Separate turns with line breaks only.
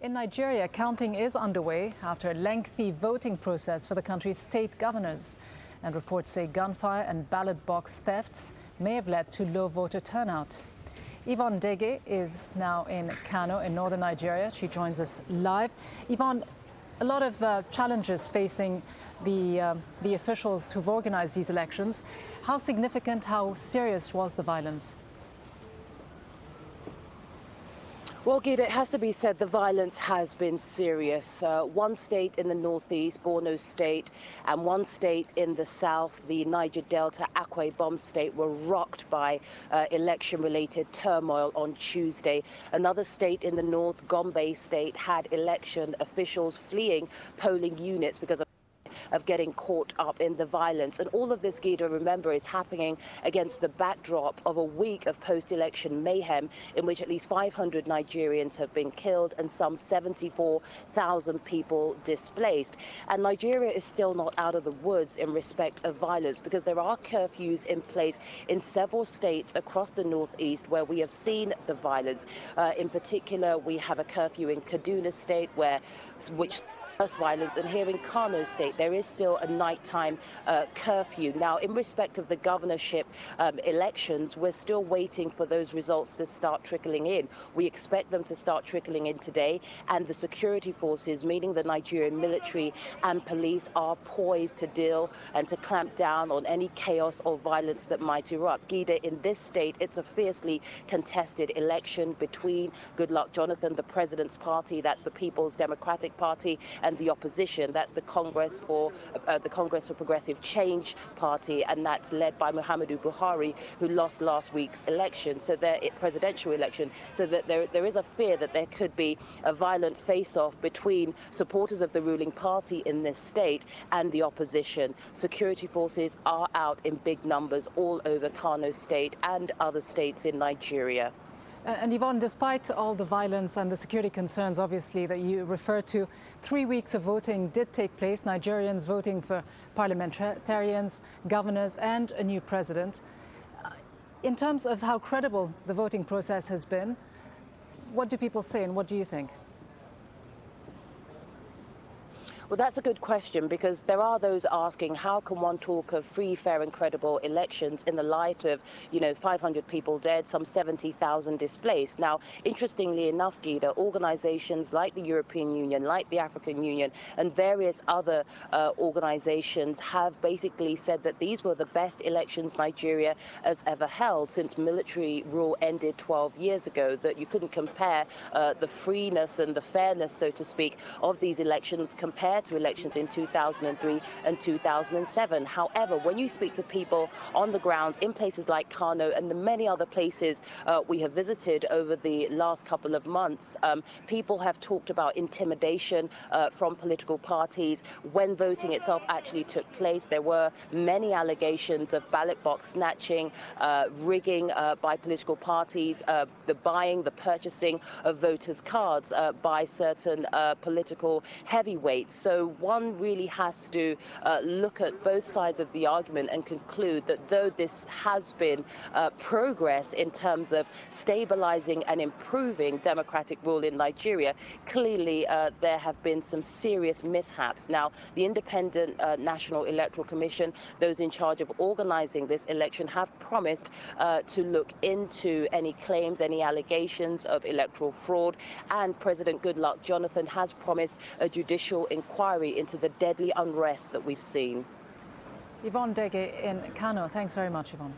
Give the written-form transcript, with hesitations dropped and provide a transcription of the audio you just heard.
In Nigeria, counting is underway after a lengthy voting process for the country's state governors. And reports say gunfire and ballot box thefts may have led to low voter turnout. Yvonne Ndege is now in Kano in northern Nigeria. She joins us live. Yvonne, a lot of challenges facing the officials who've organized these elections. How significant, how serious was the violence?
Well, Gita, it has to be said the violence has been serious. One state in the northeast, Borno State, and one state in the south, the Niger Delta, Akwa Ibom State, were rocked by election-related turmoil on Tuesday. Another state in the north, Gombe State, had election officials fleeing polling units because of getting caught up in the violence. And all of this, Gita, remember, is happening against the backdrop of a week of post-election mayhem in which at least 500 Nigerians have been killed and some 74,000 people displaced. And Nigeria is still not out of the woods in respect of violence because there are curfews in place in several states across the northeast where we have seen the violence. In particular, we have a curfew in Kaduna State which violence, and here in Kano State there is still a nighttime curfew. Now, in respect of the governorship elections, we're still waiting for those results to start trickling in. We expect them to start trickling in today, and the security forces, meaning the Nigerian military and police, are poised to deal and to clamp down on any chaos or violence that might erupt. Gita, in this state, it's a fiercely contested election between Goodluck Jonathan, the president's party, that's the People's Democratic Party, and the opposition, that's the Congress for Progressive Change Party, and that's led by Muhammadu Buhari, who lost last week's election, presidential election. So that there is a fear that there could be a violent face-off between supporters of the ruling party in this state and the opposition. Security forces are out in big numbers all over Kano State and other states in Nigeria.
And Yvonne, despite all the violence and the security concerns, obviously, that you refer to, 3 weeks of voting did take place, Nigerians voting for parliamentarians, governors and a new president. In terms of how credible the voting process has been, what do people say and what do you think?
Well, that's a good question, because there are those asking how can one talk of free, fair and credible elections in the light of, 500 people dead, some 70,000 displaced. Now, interestingly enough, Gita, organizations like the European Union, like the African Union and various other organizations have basically said that these were the best elections Nigeria has ever held since military rule ended 12 years ago, that you couldn't compare the freeness and the fairness, so to speak, of these elections compared to elections in 2003 and 2007. However, when you speak to people on the ground in places like Kano and the many other places we have visited over the last couple of months, people have talked about intimidation from political parties. When voting itself actually took place, there were many allegations of ballot box snatching, rigging by political parties, the buying, the purchasing of voters' cards by certain political heavyweights. So one really has to look at both sides of the argument and conclude that though this has been progress in terms of stabilizing and improving democratic rule in Nigeria, clearly there have been some serious mishaps. Now, the Independent National Electoral Commission, those in charge of organizing this election, have promised to look into any claims, any allegations of electoral fraud, and President Goodluck Jonathan has promised a judicial inquiry into the deadly unrest that we've seen.
Yvonne Ndege in Kano. Thanks very much, Yvonne.